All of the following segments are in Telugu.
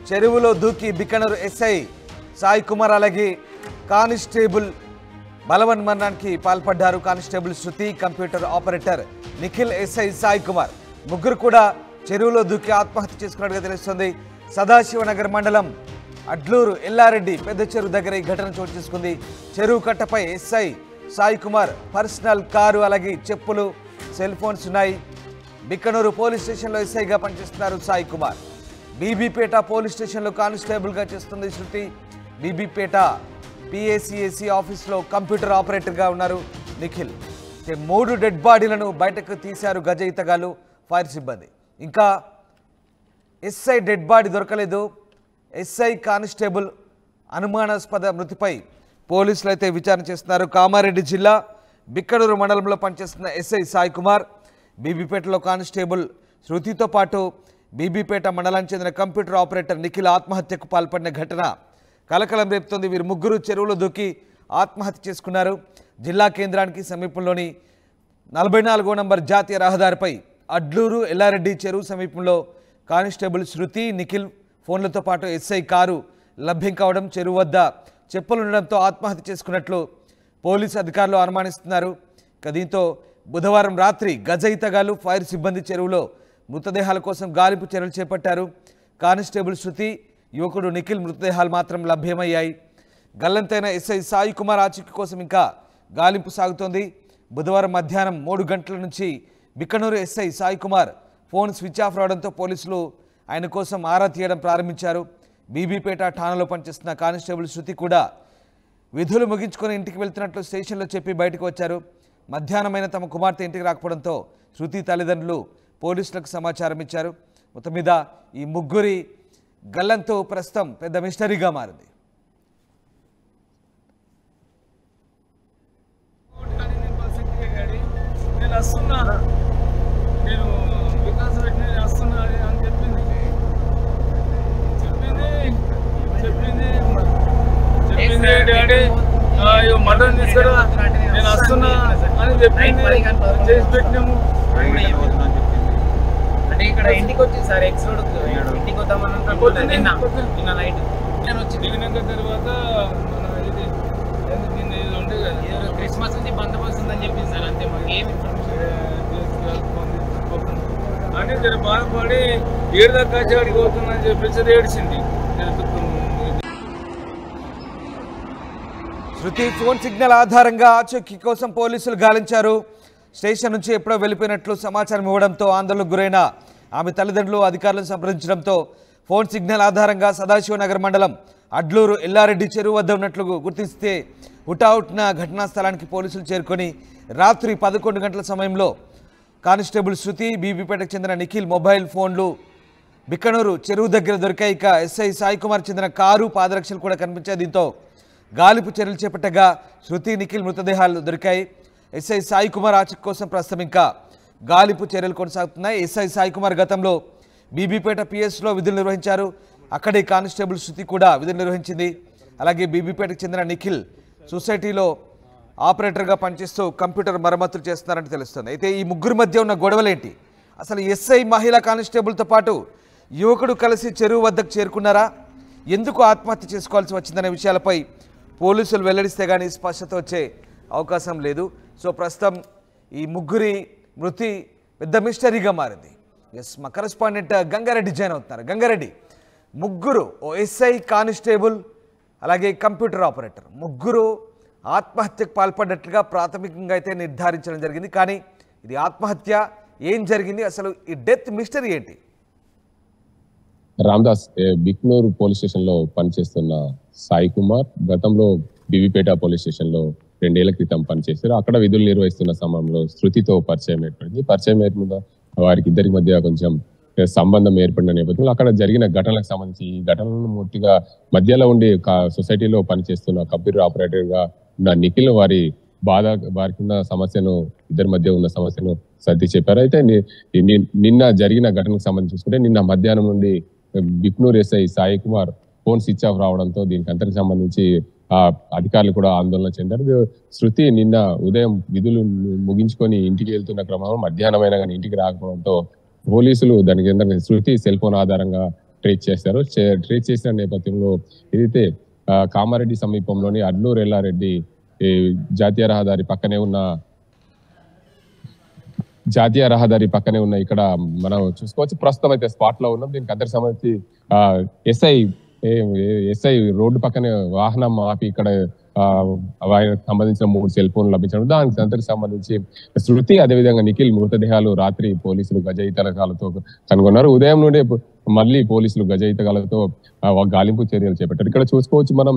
చెరువులో దూకి బికనూరు ఎస్ఐ సాయి కుమార్ అలాగే కానిస్టేబుల్ బలవన్మరణానికి పాల్పడ్డారు. Constable Shruti, computer operator Nikhil, SI Sai Kumar ముగ్గురు కూడా చెరువులో దూకి ఆత్మహత్య చేసుకున్నట్టుగా తెలుస్తుంది. సదాశివనగర్ మండలం అడ్లూరు ఎల్లారెడ్డి పెద్ద చెరువు దగ్గర ఈ ఘటన చోటు చేసుకుంది. చెరువు కట్టపై SI Sai Kumar personal car అలాగే చెప్పులు, సెల్ ఫోన్స్ ఉన్నాయి. బిక్కనూరు పోలీస్ స్టేషన్లో ఎస్ఐగా పనిచేస్తున్నారు సాయి కుమార్. బీబీపేట పోలీస్ స్టేషన్లో కానిస్టేబుల్గా చేస్తుంది శృతి. బీబీపేట పిఏసిఎసి ఆఫీస్లో కంప్యూటర్ ఆపరేటర్గా ఉన్నారు నిఖిల్. 3 డెడ్ బాడీలను బయటకు తీశారు గజ ఈతగాళ్లు, ఫైర్ సిబ్బంది. ఇంకా ఎస్ఐ డెడ్ బాడీ దొరకలేదు. ఎస్ఐ కానిస్టేబుల్ అనుమానాస్పద మృతిపై పోలీసులు అయితే విచారణ చేస్తున్నారు. కామారెడ్డి జిల్లా బిక్కడూరు మండలంలో పనిచేస్తున్న ఎస్ఐ సాయి కుమార్, బీబీపేటలో కానిస్టేబుల్ శృతితో పాటు బీబీపేట మండలానికి చెందిన కంప్యూటర్ ఆపరేటర్ నిఖిల్ ఆత్మహత్యకు పాల్పడిన ఘటన కలకలం రేపుతోంది. వీరు ముగ్గురు చెరువులో దూకి ఆత్మహత్య చేసుకున్నారు. జిల్లా కేంద్రానికి సమీపంలోని 44వ నంబర్ జాతీయ రహదారిపై అడ్లూరు ఎల్లారెడ్డి చెరువు సమీపంలో కానిస్టేబుల్ శృతి, నిఖిల్ ఫోన్లతో పాటు ఎస్ఐ కారు లభ్యం కావడం, చెరువు వద్ద చెప్పులుండడంతో ఆత్మహత్య చేసుకున్నట్లు పోలీసు అధికారులు అనుమానిస్తున్నారు. దీంతో బుధవారం రాత్రి గజ ఈతగాళ్లు, ఫైర్ సిబ్బంది చెరువులో మృతదేహాల కోసం గాలింపు చర్యలు చేపట్టారు. కానిస్టేబుల్ శృతి, యువకుడు నిఖిల్ మృతదేహాలు మాత్రం లభ్యమయ్యాయి. గల్లంతైన ఎస్ఐ సాయి కుమార్ ఆచూకీ కోసం ఇంకా గాలింపు సాగుతోంది. బుధవారం మధ్యాహ్నం 3 గంటల నుంచి Bikkanoor SI Sai Kumar phone switch off రావడంతో పోలీసులు ఆయన కోసం ఆరా తీయడం ప్రారంభించారు. బీబీపేట ఠాణాలో పనిచేస్తున్న కానిస్టేబుల్ శృతి కూడా విధులు ముగించుకొని ఇంటికి వెళ్తున్నట్లు స్టేషన్లో చెప్పి బయటకు వచ్చారు. మధ్యాహ్నమైన తమ కుమార్తె ఇంటికి రాకపోవడంతో శృతి తల్లిదండ్రులు పోలీసులకు సమాచారం ఇచ్చారు. మొత్తం మీద ఈ ముగ్గురి గల్లంతో ప్రస్తుతం పెద్ద మిస్టరీగా మారింది. డాడీ మటన్ తీసుకురా, నేను వస్తున్నా అని చెప్పింది. చేసి పెట్టినాము. అంటే ఇక్కడ ఇంటికి వచ్చింది సార్, ఎక్స్ రోడ్ ఇంటికి వద్దామని నిన్న నైట్ నేను వచ్చి దిగినాక తర్వాత ఇది ఉండే కదా క్రిస్మస్ నుంచి బందోబస్తు ఉందని చెప్పింది సార్. అంతే మాకు ఏమి అని జర బాధపడి ఏడుదాకా కాచాడికి పోతుందని చెప్పేసి ఏడిచింది. శృతి ఫోన్ సిగ్నల్ ఆధారంగా ఆచూకీ కోసం పోలీసులు గాలించారు. స్టేషన్ నుంచి ఎప్పుడో వెళ్ళిపోయినట్లు సమాచారం ఇవ్వడంతో ఆందోళనకు గురైన ఆమె తల్లిదండ్రులు అధికారులను సంప్రదించడంతో ఫోన్ సిగ్నల్ ఆధారంగా సదాశివనగర్ మండలం అడ్లూరు ఎల్లారెడ్డి చెరువు వద్ద ఉన్నట్లు గుర్తిస్తే హుటాహుటిన ఘటనా స్థలానికి పోలీసులు చేరుకొని రాత్రి 11 గంటల సమయంలో కానిస్టేబుల్ శృతి, బీబీపేటకు చెందిన నిఖిల్ మొబైల్ ఫోన్లు బిక్కనూరు చెరువు దగ్గర దొరికాయి. ఇక ఎస్ఐ సాయి కుమార్ చెందిన కారు, పాదరక్షలు కూడా కనిపించాయి. దీంతో గాలింపు చర్యలు చేపట్టగా శృతి, నిఖిల్ మృతదేహాలు దొరికాయి. ఎస్ఐ సాయి కుమార్ ఆచూకీ కోసం ప్రస్తుతం ఇంకా గాలింపు చర్యలు కొనసాగుతున్నాయి. ఎస్ఐ సాయి కుమార్ గతంలో బీబీపేట పిఎస్లో విధులు నిర్వహించారు. అక్కడే కానిస్టేబుల్ శృతి కూడా విధులు నిర్వహించింది. అలాగే బీబీపేటకు చెందిన నిఖిల్ సొసైటీలో ఆపరేటర్గా పనిచేస్తూ కంప్యూటర్ మరమ్మతులు చేస్తున్నారని తెలుస్తుంది. అయితే ఈ ముగ్గురు మధ్య ఉన్న గొడవలేంటి? అసలు ఎస్ఐ మహిళా కానిస్టేబుల్తో పాటు యువకుడు కలిసి చెరువు వద్దకు చేరుకున్నారా? ఎందుకు ఆత్మహత్య చేసుకోవాల్సి వచ్చిందనే విషయాలపై పోలీసులు వెల్లడిస్తే కానీ స్పష్టత వచ్చే అవకాశం లేదు. సో ప్రస్తుతం ఈ ముగ్గురి మృతి పెద్ద మిస్టరీగా మారింది. మా కరెస్పాండెంట్ గంగారెడ్డి జాయిన్ అవుతున్నారు. గంగారెడ్డి, ముగ్గురు, ఓ ఎస్ఐ, కానిస్టేబుల్ అలాగే కంప్యూటర్ ఆపరేటర్, ముగ్గురు ఆత్మహత్యకు పాల్పడ్డట్లుగా ప్రాథమికంగా అయితే నిర్ధారించడం జరిగింది. కానీ ఇది ఆత్మహత్య, ఏం జరిగింది, అసలు ఈ డెత్ మిస్టరీ ఏంటి? రామ్దాస్ బిక్నూరు పోలీస్ స్టేషన్ లో పనిచేస్తున్న సాయి కుమార్ గతంలో బీబీపేట పోలీస్ స్టేషన్ లో 2 ఏళ్ల క్రితం పనిచేశారు. అక్కడ విధులు నిర్వహిస్తున్న సమయంలో శృతితో పరిచయం ఏర్పడింది. పరిచయం ఏర్పడిన వారికి ఇద్దరి మధ్య కొంచెం సంబంధం ఏర్పడిన నేపథ్యంలో అక్కడ జరిగిన ఘటనలకు సంబంధించి ఈ ఘటనలను పూర్తిగా మధ్యలో ఉండి సొసైటీలో పనిచేస్తున్న కంప్యూటర్ ఆపరేటర్ గా ఉన్న నిఖిల్ వారికి ఉన్న సమస్యను, ఇద్దరి మధ్య ఉన్న సమస్యను సర్ది చెప్పారు. అయితే నిన్న జరిగిన ఘటనకు సంబంధించి చూసుకుంటే నిన్న మధ్యాహ్నం నుండి Bhiknoor SI Sai Kumar phone switch off రావడంతో దీనికి అంతటికి సంబంధించి అధికారులు కూడా ఆందోళన చెందారు. శృతి నిన్న ఉదయం విధులు ముగించుకొని ఇంటికి వెళ్తున్న క్రమంలో మధ్యాహ్నం అయినా కానీ ఇంటికి రాకపోవడంతో పోలీసులు దానికి శృతి సెల్ ఫోన్ ఆధారంగా ట్రేస్ చేశారు. ట్రేస్ చేసిన నేపథ్యంలో ఏదైతే కామారెడ్డి సమీపంలోని అడ్లూరు ఎల్లారెడ్డి జాతీయ రహదారి పక్కనే ఉన్న ఇక్కడ మనం చూసుకోవచ్చు. ప్రస్తుతం అయితే స్పాట్ లో ఉన్నాం. దీనికి అందరికి సంబంధించి ఎస్ఐ రోడ్డు పక్కనే వాహనం ఆపి ఇక్కడ సంబంధించిన 3 సెల్ ఫోన్లు లభించడం, దానికి అందరికి సంబంధించి శృతి అదేవిధంగా నిఖిల్ మృతదేహాలు రాత్రి పోలీసులు గజయితగాలతో కనుగొన్నారు. ఉదయం నుండి మళ్ళీ పోలీసులు గజయితగాలతో గాలింపు చర్యలు చేపట్టారు. ఇక్కడ చూసుకోవచ్చు మనం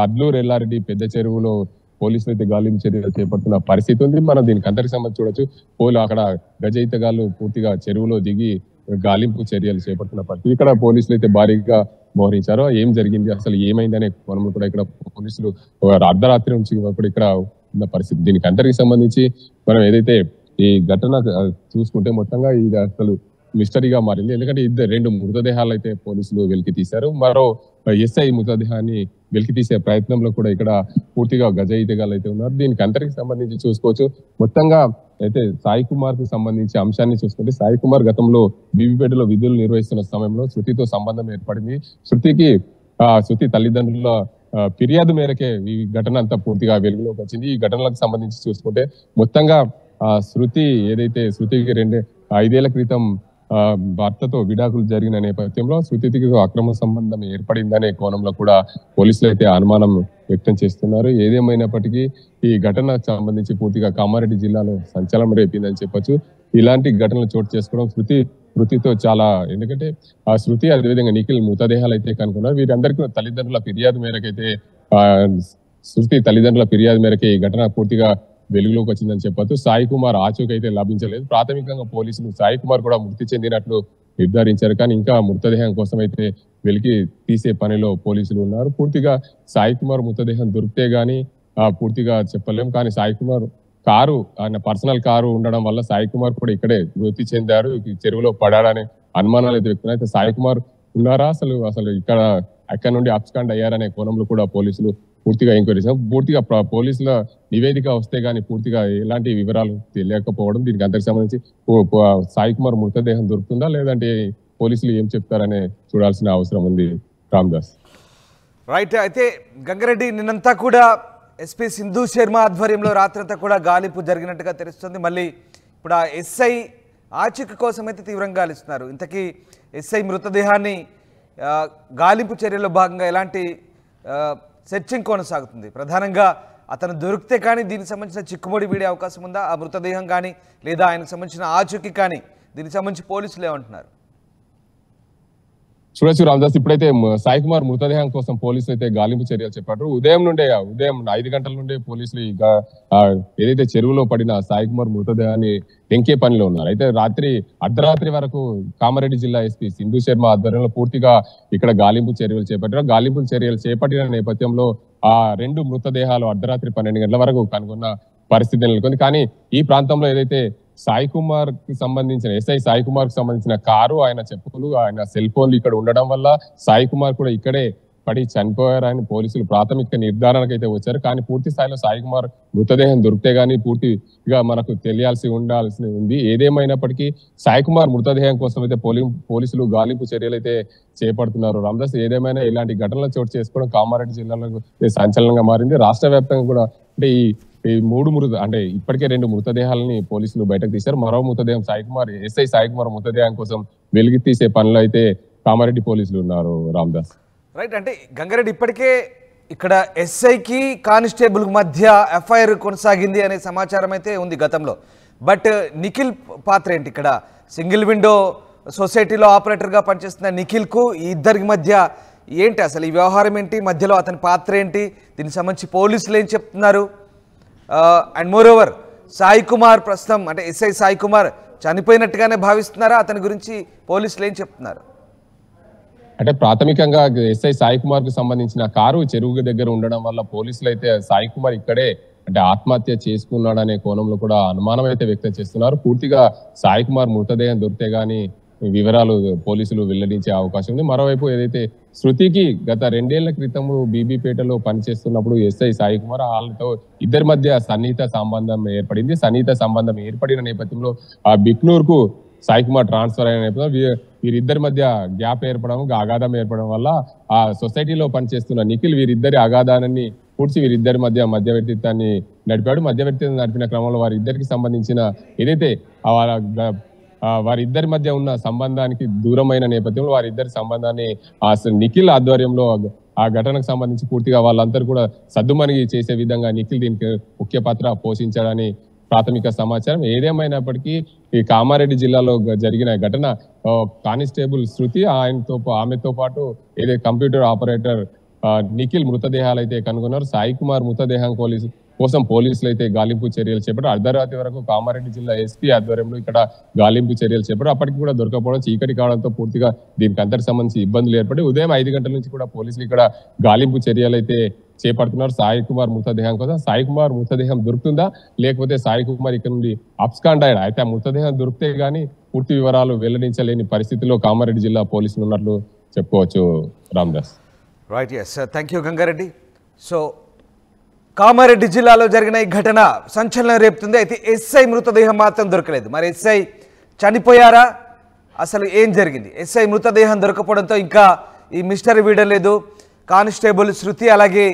అడ్లూరు ఎల్లారెడ్డి పెద్ద చెరువులో పోలీసులు అయితే గాలింపు చర్యలు చేపడుతున్న పరిస్థితి ఉంది. మనం దీనికి అందరికి సంబంధించి చూడొచ్చు. అక్కడ గజయితగాళ్ళు పూర్తిగా చెరువులో దిగి గాలింపు చర్యలు చేపడుతున్న పరిస్థితి. ఇక్కడ పోలీసులు అయితే భారీగా మోహరించారు. ఏం జరిగింది, అసలు ఏమైందనే కోణంలో కూడా ఇక్కడ పోలీసులు అర్ధరాత్రి నుంచి కూడా ఇక్కడ ఉన్న పరిస్థితి. దీనికి అందరికి సంబంధించి మనం ఏదైతే ఈ ఘటన చూసుకుంటే మొత్తంగా ఇది అసలు మిస్టరీగా మారింది. ఎందుకంటే 2 మృతదేహాలు అయితే పోలీసులు వెలికి తీశారు. మరో ఎస్ఐ మృతదేహాన్ని వెలికి తీసే ప్రయత్నంలో కూడా ఇక్కడ పూర్తిగా గజయితగాళ్ళు అయితే ఉన్నారు. దీనికి అందరికి సంబంధించి చూసుకోవచ్చు. మొత్తంగా అయితే సాయి కుమార్ కు సంబంధించి అంశాన్ని చూసుకుంటే, సాయి కుమార్ గతంలో బీబీపేటలో విధులు నిర్వహిస్తున్న సమయంలో శృతితో సంబంధం ఏర్పడింది. శృతి తల్లిదండ్రుల ఫిర్యాదు మేరకే ఈ ఘటన అంతా పూర్తిగా వెలుగులోకి వచ్చింది. ఈ ఘటనలకు సంబంధించి చూసుకుంటే మొత్తంగా శృతికి 5 ఏళ్ల క్రితం భర్తతో విడాకులు జరిగిన నేపథ్యంలో శృతికి అక్రమ సంబంధం ఏర్పడిందనే కోణంలో కూడా పోలీసులు అయితే అనుమానం వ్యక్తం చేస్తున్నారు. ఏదేమైనప్పటికీ ఈ ఘటనకు సంబంధించి పూర్తిగా కామారెడ్డి జిల్లాలో సంచలనం రేపిందని చెప్పొచ్చు. ఇలాంటి ఘటనలు చోటు చేసుకోవడం శృతితో చాలా, ఎందుకంటే ఆ శృతి అదేవిధంగా నిఖిల్ మృతదేహాలు అయితే కనుక్కున్నారు. వీరందరికీ శృతి తల్లిదండ్రుల ఫిర్యాదు మేరకే ఈ ఘటన పూర్తిగా వెలుగులోకి వచ్చిందని చెప్పొచ్చు. సాయి కుమార్ ఆచూకీ అయితే లభించలేదు. ప్రాథమికంగా పోలీసులు సాయి కుమార్ కూడా మృతి చెందినట్లు నిర్ధారించారు. కానీ ఇంకా మృతదేహం కోసం అయితే వెలికి తీసే పనిలో పోలీసులు ఉన్నారు. పూర్తిగా సాయి కుమార్ మృతదేహం దొరికితే గానీ పూర్తిగా చెప్పలేము. కానీ సాయి కుమార్ ఆయన పర్సనల్ కారు ఉండడం వల్ల సాయి కుమార్ కూడా ఇక్కడే మృతి చెందారు, చెరువులో పడాడనే అనుమానాలు అయితే వ్యక్తం. అయితే సాయి కుమార్ ఉన్నారా అసలు అక్కడ నుండి అబ్స్కాండ్ అయ్యారనే కోణంలో కూడా పోలీసులు పూర్తిగా ఎంక్వైరీ చేశారు. పూర్తిగా పోలీసుల నివేదిక వస్తే గానీ పూర్తిగా ఎలాంటి వివరాలు తెలియకపోవడం, దీనికి అందరికి సంబంధించి సాయి కుమార్ మృతదేహం దొరుకుతుందా లేదంటే పోలీసులు ఏం చెప్తారనే చూడాల్సిన అవసరం ఉంది. రామ్దాస్ రైట్. అయితే గంగారెడ్డి నిన్నంతా కూడా ఎస్పీ సింధు శర్మ ఆధ్వర్యంలో రాత్రంతా కూడా గాలింపు జరిగినట్టుగా తెలుస్తుంది. మళ్ళీ ఇప్పుడు ఆ ఎస్ఐ ఆచూకీ కోసం అయితే తీవ్రంగా గాలిస్తున్నారు. ఇంతకీ ఎస్ఐ మృతదేహాన్ని గాలింపు చర్యలో భాగంగా ఎలాంటి సెర్చింగ్ కొనసాగుతుంది? ప్రధానంగా అతను దొరికితే కానీ దీనికి సంబంధించిన చిక్కుముడి వీడే అవకాశం ఉందా? ఆ మృతదేహం కానీ లేదా ఆయనకు సంబంధించిన ఆచూకీ కానీ దీనికి సంబంధించి పోలీసులు ఏమంటున్నారు? చూడొచ్చు రామదాస్, ఇప్పుడైతే సాయి కుమార్ మృతదేహం కోసం పోలీసులు అయితే గాలింపు చర్యలు చేపట్టారు. ఉదయం 5 గంటల నుండే పోలీసులు ఏదైతే చెరువులో పడిన సాయి కుమార్ మృతదేహాన్ని వెంకే పనిలో ఉన్నారు. అయితే అర్ధరాత్రి వరకు కామారెడ్డి జిల్లా ఎస్పీ సింధు శర్మ ఆధ్వర్యంలో పూర్తిగా ఇక్కడ గాలింపు చర్యలు చేపట్టారు. గాలింపు చర్యలు చేపట్టిన నేపథ్యంలో ఆ 2 మృతదేహాలు అర్ధరాత్రి 12 గంటల వరకు కనుగొన్న పరిస్థితి నెలకొంది. కానీ ఈ ప్రాంతంలో ఏదైతే సాయి కుమార్ కి సంబంధించిన ఎస్ఐ సాయి కుమార్ కి సంబంధించిన కారు, ఆయన చెప్పులు, ఆయన సెల్ ఫోన్లు ఇక్కడ ఉండడం వల్ల సాయి కుమార్ కూడా ఇక్కడే పడి చనిపోయారని పోలీసులు ప్రాథమిక నిర్ధారణకు అయితే వచ్చారు. కానీ పూర్తి స్థాయిలో సాయి కుమార్ మృతదేహం దొరికితే గానీ పూర్తిగా మనకు తెలియాల్సి ఉంది. ఏదేమైనప్పటికీ సాయి కుమార్ మృతదేహం కోసం అయితే పోలీసులు గాలింపు చర్యలు అయితే చేపడుతున్నారు. రామదాస్, ఏదేమైనా ఇలాంటి ఘటనలు చోటు చేసుకోవడం కామారెడ్డి జిల్లాలో సంచలనంగా మారింది. రాష్ట్ర వ్యాప్తంగా కూడా అంటే ఈ 3 అంటే ఇప్పటికే 2 మృతదేహాలని పోలీసులు బయటకు తీశారు. మరో మృతదేహం ఎస్ఐ సాయి కుమార్ మృతదేహం కోసం వెలికి తీసే పనిలో అయితే కామారెడ్డి పోలీసులు ఉన్నారు. రామదాస్ రైట్. అంటే గంగారెడ్డి, ఇప్పటికే ఇక్కడ ఎస్ఐకి కానిస్టేబుల్ మధ్య ఎఫ్ఐఆర్ కొనసాగింది అనే సమాచారం అయితే ఉంది గతంలో. బట్ నిఖిల్ పాత్ర ఏంటి ఇక్కడ? సింగిల్ విండో సొసైటీలో ఆపరేటర్గా పనిచేస్తున్న నిఖిల్కు ఈ ఇద్దరికి మధ్య ఏంటి అసలు ఈ వ్యవహారం ఏంటి? మధ్యలో అతని పాత్ర ఏంటి? దీనికి సంబంధించి పోలీసులు ఏం చెప్తున్నారు? And more over Sai Kumar ప్రస్తుతం అంటే ఎస్ఐ సాయి కుమార్ చనిపోయినట్టుగానే భావిస్తున్నారా? అతని గురించి పోలీసులు ఏం చెప్తున్నారు? అంటే ప్రాథమికంగా ఎస్ఐ సాయి కుమార్ కు సంబంధించిన కారు చెరువు దగ్గర ఉండడం వల్ల పోలీసులు అయితే సాయి కుమార్ ఇక్కడే అంటే ఆత్మహత్య చేసుకున్నాడనే కోణంలో కూడా అనుమానం అయితే వ్యక్తం చేస్తున్నారు. పూర్తిగా సాయి కుమార్ మృతదేహం దొరికితే గానీ వివరాలు పోలీసులు వెల్లడించే అవకాశం ఉంది. మరోవైపు ఏదైతే శృతికి గత 2 ఏళ్ల క్రితం బీబీపేటలో పనిచేస్తున్నప్పుడు ఎస్ఐ సాయి కుమార్ వాళ్ళతో ఇద్దరి మధ్య సన్నిహిత సంబంధం ఏర్పడింది. సన్నిహిత సంబంధం ఏర్పడిన నేపథ్యంలో ఆ బిక్నూర్ కు సాయి కుమార్ ట్రాన్స్ఫర్ అయిన నేపథ్యంలో వీరిద్దరి మధ్య గ్యాప్ ఏర్పడడం, అగాధం ఏర్పడడం వల్ల ఆ సొసైటీలో పనిచేస్తున్న నిఖిల్ వీరిద్దరి అగాధానాన్ని పూడ్చి వీరిద్దరి మధ్యవర్తిత్వాన్ని నడిపాడు. మధ్యవర్తిత్వం నడిపిన క్రమంలో వారిద్దరికి సంబంధించిన ఏదైతే వారిద్దరి మధ్య ఉన్న సంబంధానికి దూరమైన నేపథ్యంలో వారిద్దరి సంబంధాన్ని నిఖిల్ ఆధ్వర్యంలో ఆ ఘటనకు సంబంధించి పూర్తిగా వాళ్ళందరూ కూడా సద్దుమణిగి చేసే విధంగా నిఖిల్ దీనికి ముఖ్య పాత్ర పోషించాడని ప్రాథమిక సమాచారం. ఏదేమైనప్పటికీ ఈ కామారెడ్డి జిల్లాలో జరిగిన ఘటన కానిస్టేబుల్ శృతి ఆమెతో పాటు ఏదైతే కంప్యూటర్ ఆపరేటర్ నిఖిల్ మృతదేహాలు అయితే కనుగొన్నారు. సాయి కుమార్ మృతదేహం కోసం పోలీసులు అయితే గాలింపు చర్యలు చేపట్టారు. అర్ధరాత్రి వరకు కామారెడ్డి జిల్లా ఎస్పీ ఆధ్వర్యంలో ఇక్కడ గాలింపు చర్యలు చేపట్టారు. అప్పటికి కూడా దొరకపోవడం, చీకటి కావడంతో పూర్తిగా దీనికి అందరికి సంబంధించి ఇబ్బందులు ఏర్పడి ఉదయం 5 గంటల నుంచి కూడా పోలీసులు ఇక్కడ గాలింపు చర్యలు అయితే చేపడుతున్నారు సాయి కుమార్ మృతదేహం కోసం. సాయి కుమార్ మృతదేహం దొరుకుతుందా లేకపోతే సాయి కుమార్ ఇక్కడ నుండి అబ్స్కాండ్ అయ్యాడు, అయితే ఆ మృతదేహం దొరికితే గానీ పూర్తి వివరాలు వెల్లడించలేని పరిస్థితిలో కామారెడ్డి జిల్లా పోలీసులు ఉన్నట్లు చెప్పుకోవచ్చు. Ramdas. Right, yes, thank you Gangareddy. So Kamareddy జిల్లాలో జరిగిన ఈ ఘటన సంచలనం రేపుతుంది. అయితే ఎస్ఐ మృతదేహం మాత్రం దొరకలేదు. మరి ఎస్ఐ చనిపోయారా, అసలు ఏం జరిగింది? ఎస్ఐ మృతదేహం దొరకపోవడంతో ఇంకా ఈ మిస్టరీ వీడలేదు. కానిస్టేబుల్ శృతి అలాగే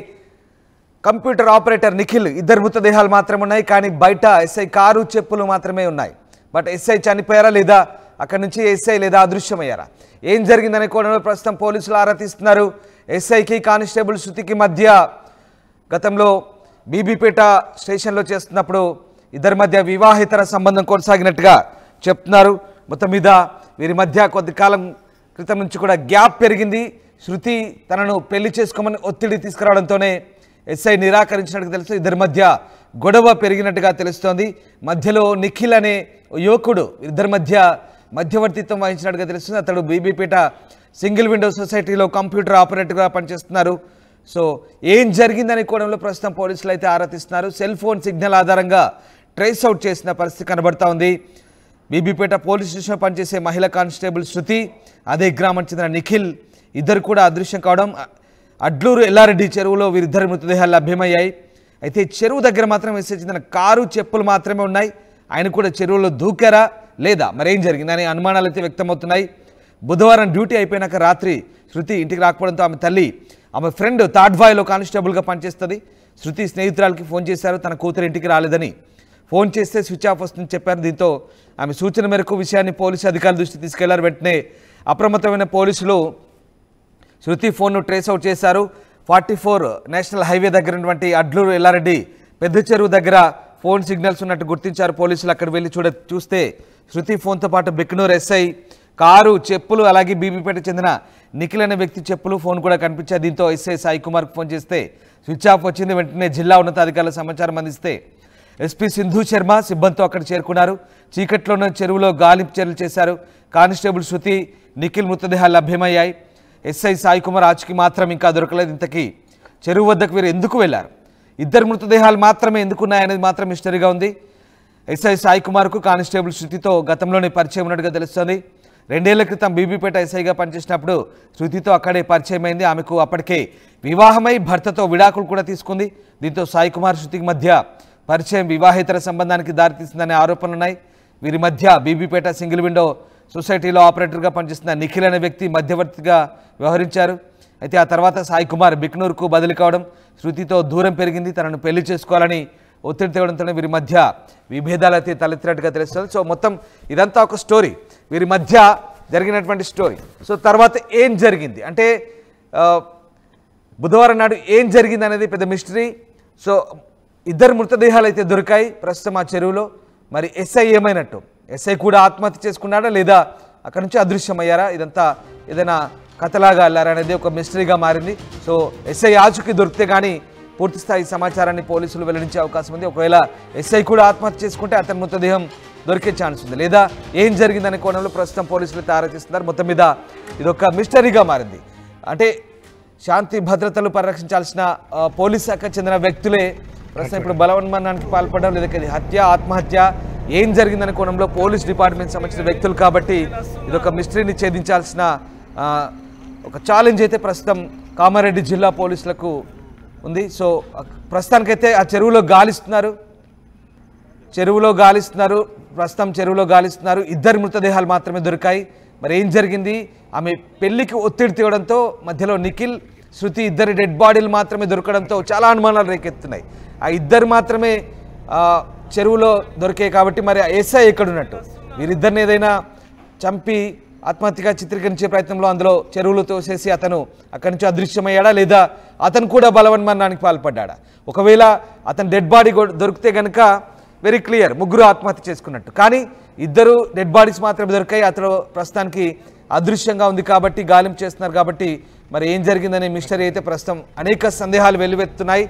కంప్యూటర్ ఆపరేటర్ నిఖిల్ ఇద్దరు మృతదేహాలు మాత్రమే ఉన్నాయి. కానీ బయట ఎస్ఐ కారు చెప్పులు మాత్రమే ఉన్నాయి. బట్ ఎస్ఐ చనిపోయారా లేదా, అక్కడి నుంచి ఎస్ఐ లేదా అదృశ్యమయ్యారా, ఏం జరిగిందనే కోణంలో ప్రస్తుతం పోలీసులు ఆరా తీస్తున్నారు. ఎస్ఐకి కానిస్టేబుల్ శృతికి మధ్య గతంలో బీబీపేట స్టేషన్లో చేస్తున్నప్పుడు ఇద్దరి మధ్య వివాహేతర సంబంధం కొనసాగినట్టుగా చెప్తున్నారు. మొత్తం మీద వీరి మధ్య కొద్ది కాలం క్రితం నుంచి కూడా గ్యాప్ పెరిగింది. శృతి తనను పెళ్లి చేసుకోమని ఒత్తిడి తీసుకురావడంతోనే ఎస్ఐ నిరాకరించినట్టు తెలుసు. ఇద్దరి మధ్య గొడవ పెరిగినట్టుగా తెలుస్తోంది. మధ్యలో నిఖిల్ అనే యువకుడు ఇద్దరి మధ్య మధ్యవర్తిత్వం వహించినట్టుగా తెలుస్తుంది. అతడు బీబీపేట సింగిల్ విండో సొసైటీలో కంప్యూటర్ ఆపరేటర్గా పనిచేస్తున్నారు. సో ఏం జరిగిందనే కోణంలో ప్రస్తుతం పోలీసులు అయితే ఆరా తీస్తున్నారు. సెల్ ఫోన్ సిగ్నల్ ఆధారంగా ట్రేస్ అవుట్ చేసిన పరిస్థితి కనబడతా ఉంది. బీబీపేట పోలీస్ స్టేషన్లో పనిచేసే మహిళా కానిస్టేబుల్ శృతి, అదే గ్రామానికి చెందిన నిఖిల్ ఇద్దరు కూడా అదృశ్యం కావడం, అడ్లూరు ఎల్లారెడ్డి చెరువులో వీరిద్దరి మృతదేహాలు లభ్యమయ్యాయి. అయితే చెరువు దగ్గర మాత్రం ఎస్ఐ చెందిన కారు చెప్పులు మాత్రమే ఉన్నాయి. ఆయన కూడా చెరువులో దూకారా లేదా మరేం జరిగిందనే అనుమానాలు అయితే వ్యక్తమవుతున్నాయి. బుధవారం డ్యూటీ అయిపోయినాక రాత్రి శృతి ఇంటికి రాకపోవడంతో ఆమె తల్లి, ఆమె ఫ్రెండ్ తాడ్వాయిలో కానిస్టేబుల్గా పనిచేస్తుంది. శృతి స్నేహితురాలకి ఫోన్ చేశారు, తన కూతురు ఇంటికి రాలేదని. ఫోన్ చేస్తే స్విచ్ ఆఫ్ వస్తుందని చెప్పారు. దీంతో ఆమె సూచన మేరకు విషయాన్ని పోలీసు అధికారుల దృష్టికి తీసుకెళ్లారు. వెంటనే అప్రమత్తమైన పోలీసులు శృతి ఫోన్ను ట్రేస్ అవుట్ చేశారు. 44 నేషనల్ హైవే దగ్గర ఉన్నటువంటి అడ్లూరు ఎల్లారెడ్డి పెద్ద చెరువు దగ్గర ఫోన్ సిగ్నల్స్ ఉన్నట్టు గుర్తించారు పోలీసులు. అక్కడ వెళ్ళి చూస్తే శృతి ఫోన్తో పాటు బిక్నూర్ ఎస్ఐ కారు చెప్పులు అలాగే బీబీపేట చెందిన నిఖిల్ అనే వ్యక్తి చెప్పులు ఫోన్ కూడా కనిపించాయి. దీంతో ఎస్ఐ సాయి కుమార్కి ఫోన్ చేస్తే స్విచ్ ఆఫ్ వచ్చింది. వెంటనే జిల్లా ఉన్నతాధికారుల సమాచారం అందిస్తే ఎస్పీ సింధు శర్మ సిబ్బందితో అక్కడ చేరుకున్నారు. చీకట్లోనే చెరువులో గాలింపు చర్యలు చేశారు. కానిస్టేబుల్ శృతి, నిఖిల్ మృతదేహాలు లభ్యమయ్యాయి. ఎస్ఐ సాయి కుమార్ ఆచూకీ మాత్రం ఇంకా దొరకలేదు. ఇంతకీ చెరువు వద్దకు వీరు ఎందుకు వెళ్లారు, ఇద్దరు మృతదేహాలు మాత్రమే ఎందుకున్నాయనేది మాత్రం మిస్టరీగా ఉంది. ఎస్ఐ సాయి కుమార్కు కానిస్టేబుల్ శృతితో గతంలోనే పరిచయం ఉన్నట్టుగా తెలుస్తోంది. 2 ఏళ్ల క్రితం బీబీపేట ఎస్ఐగా పనిచేసినప్పుడు శృతితో అక్కడే పరిచయం అయింది. ఆమెకు అప్పటికే వివాహమై భర్తతో విడాకులు కూడా తీసుకుంది. దీంతో సాయి కుమార్ శృతికి మధ్య పరిచయం వివాహేతర సంబంధానికి దారితీసిందనే ఆరోపణలున్నాయి. వీరి మధ్య బీబీపేట సింగిల్ విండో సొసైటీలో ఆపరేటర్గా పనిచేస్తున్న నిఖిల్ అనే వ్యక్తి మధ్యవర్తిగా వ్యవహరించారు. అయితే ఆ తర్వాత సాయి కుమార్ బిక్నూర్కు బదిలీ కావడం, శృతితో దూరం పెరిగింది. తనను పెళ్లి చేసుకోవాలని ఒత్తిడి తేవడంతో వీరి మధ్య విభేదాలు అయితే తలెత్తినట్టుగా తెలుస్తుంది. సో మొత్తం ఇదంతా ఒక స్టోరీ, వీరి మధ్య జరిగినటువంటి స్టోరీ. సో తర్వాత ఏం జరిగింది అంటే బుధవారం నాడు ఏం జరిగింది అనేది పెద్ద మిస్టరీ. సో ఇద్దరు మృతదేహాలు అయితే దొరికాయి ప్రస్తుతం ఆ చెరువులో. మరి ఎస్ఐ ఏమైనట్టు, ఎస్ఐ కూడా ఆత్మహత్య చేసుకున్నాడా లేదా అక్కడ నుంచి అదృశ్యమయ్యారా, ఇదంతా ఏదైనా కథలాగా అల్లారా అనేది ఒక మిస్టరీగా మారింది. సో ఎస్ఐ ఆచూకీ దొరికితే కానీ పూర్తిస్థాయి సమాచారాన్ని పోలీసులు వెల్లడించే అవకాశం ఉంది. ఒకవేళ ఎస్ఐ కూడా ఆత్మహత్య చేసుకుంటే అతని మృతదేహం దొరికే ఛాన్స్ ఉంది. లేదా ఏం జరిగిందనే కోణంలో ప్రస్తుతం పోలీసులు ఆరాధిస్తున్నారు. మొత్తం మీద ఇదొక మిస్టరీగా మారింది. అంటే శాంతి భద్రతలు పరిరక్షించాల్సిన పోలీస్ శాఖకు చెందిన వ్యక్తులే ప్రస్తుతం ఇప్పుడు బలవన్మరణానికి పాల్పడడం, లేదా ఇది హత్య ఆత్మహత్య ఏం జరిగిందనే కోణంలో పోలీస్ డిపార్ట్మెంట్ సంబంధించిన వ్యక్తులు కాబట్టి ఇదొక మిస్టరీని ఛేదించాల్సిన ఒక ఛాలెంజ్ అయితే ప్రస్తుతం కామారెడ్డి జిల్లా పోలీసులకు ఉంది. సో ప్రస్తుతానికైతే ఆ చెరువులో గాలిస్తున్నారు. చెరువులో గాలిస్తున్నారు, ప్రస్తుతం చెరువులో గాలిస్తున్నారు. 2 మృతదేహాలు మాత్రమే దొరికాయి. మరి ఏం జరిగింది? ఆమె పెళ్లికి ఒత్తిడి తీయడంతో మధ్యలో నిఖిల్, శృతి 2 డెడ్ బాడీలు మాత్రమే దొరకడంతో చాలా అనుమానాలు రేకెత్తున్నాయి. ఆ 2 మాత్రమే చెరువులో దొరికాయి కాబట్టి మరి ఎస్ఐ ఎక్కడున్నట్టు? వీరిద్దరిని ఏదైనా చంపి ఆత్మహత్యగా చిత్రీకరించే ప్రయత్నంలో అందులో చెరువులో తోసేసి అతను అక్కడి నుంచి అదృశ్యమయ్యాడా, లేదా అతను కూడా బలవన్మరణానికి పాల్పడ్డా? ఒకవేళ అతను డెడ్ బాడీ దొరికితే కనుక వెరీ క్లియర్, 3 ఆత్మహత్య చేసుకున్నట్టు. కానీ 2 డెడ్ బాడీస్ మాత్రమే దొరికాయి. అతను ప్రస్తుతానికి అదృశ్యంగా ఉంది కాబట్టి, గాలింపు చేస్తున్నారు కాబట్టి మరి ఏం జరిగిందనే మిస్టరీ అయితే ప్రస్తుతం అనేక సందేహాలు వెల్లువెత్తున్నాయి.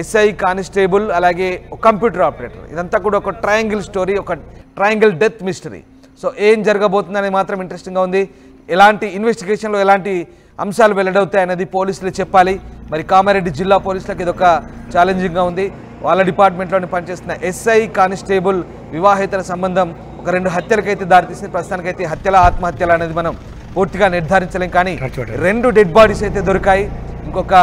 ఎస్ఐ, కానిస్టేబుల్, అలాగే కంప్యూటర్ ఆపరేటర్, ఇదంతా కూడా ఒక ట్రయాంగిల్ స్టోరీ, ఒక ట్రయాంగిల్ డెత్ మిస్టరీ. సో ఏం జరగబోతుందనేది మాత్రం ఇంట్రెస్టింగ్గా ఉంది. ఎలాంటి ఇన్వెస్టిగేషన్లో ఎలాంటి అంశాలు వెల్లడవుతాయి అనేది పోలీసులు చెప్పాలి. మరి కామారెడ్డి జిల్లా పోలీసులకు ఇదొక ఛాలెంజింగ్గా ఉంది. వాళ్ళ డిపార్ట్మెంట్లోనే పనిచేస్తున్న ఎస్ఐ, కానిస్టేబుల్ వివాహేతర సంబంధం ఒక 2 హత్యలకైతే దారితీసింది. ప్రస్తుతానికైతే హత్యల ఆత్మహత్యల అనేది మనం పూర్తిగా నిర్ధారించలేం. కానీ 2 డెడ్ బాడీస్ అయితే దొరికాయి. ఇంకొక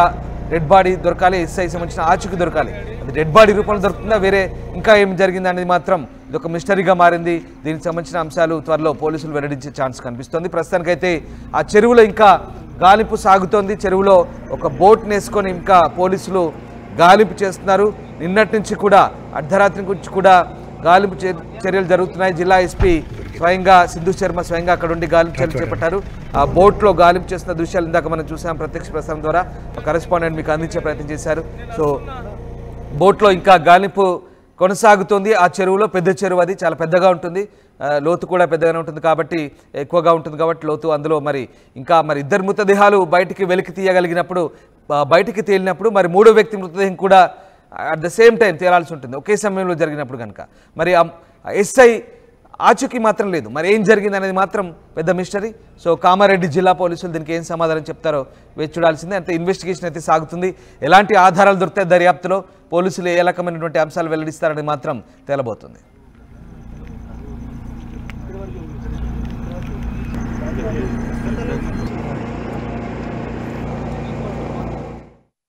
డెడ్ బాడీ దొరకాలి, ఎస్ఐ సంబంధించిన ఆచూకీ దొరకాలి. అది డెడ్ బాడీ రూపంలో దొరుకుతుందా, వేరే ఇంకా ఏం జరిగింది అనేది మాత్రం ఇదొక మిస్టరీగా మారింది. దీనికి సంబంధించిన అంశాలు త్వరలో పోలీసులు వెల్లడించే ఛాన్స్ కనిపిస్తుంది. ప్రస్తుతానికైతే ఆ చెరువులో ఇంకా గాలింపు సాగుతోంది. చెరువులో ఒక బోట్ నేసుకొని ఇంకా పోలీసులు గాలింపు చేస్తున్నారు. నిన్నటి నుంచి కూడా అర్ధరాత్రి నుంచి కూడా గాలింపు చర్యలు జరుగుతున్నాయి. జిల్లా ఎస్పీ స్వయంగా సింధు శర్మ స్వయంగా అక్కడ ఉండి గాలింపు చర్యలు చేపట్టారు. ఆ బోట్లో గాలింపు చేస్తున్న దృశ్యాలు ఇందాక మనం చూసాం ప్రత్యక్ష ప్రసారం ద్వారా. కరెస్పాండెంట్ మీకు అందించే ప్రయత్నం చేశారు. సో బోట్లో ఇంకా గాలింపు కొనసాగుతోంది. ఆ చెరువులో పెద్ద చెరువు, అది చాలా పెద్దగా ఉంటుంది, లోతు కూడా పెద్దగానే ఉంటుంది కాబట్టి, ఎక్కువగా ఉంటుంది కాబట్టి లోతు. అందులో మరి ఇంకా మరి 2 మృతదేహాలు బయటికి వెలికి తీయగలిగినప్పుడు, బయటికి తేలినప్పుడు మరి 3వ వ్యక్తి మృతదేహం కూడా అట్ ద సేమ్ టైం తేలాల్సి ఉంటుంది, ఒకే సమయంలో జరిగినప్పుడు కనుక. మరి ఎస్ఐ ఆచూకీ మాత్రం లేదు. మరి ఏం జరిగింది అనేది మాత్రం పెద్ద మిస్టరీ. సో కామారెడ్డి జిల్లా పోలీసులు దీనికి ఏం సమాధానం చెప్తారో వేచి చూడాల్సిందే. అంటే ఇన్వెస్టిగేషన్ అయితే సాగుతుంది. ఎలాంటి ఆధారాలు దొరుకుతాయి దర్యాప్తులో, పోలీసులు ఏ రకమైనటువంటి అంశాలు వెల్లడిస్తారని మాత్రం తేలబోతుంది.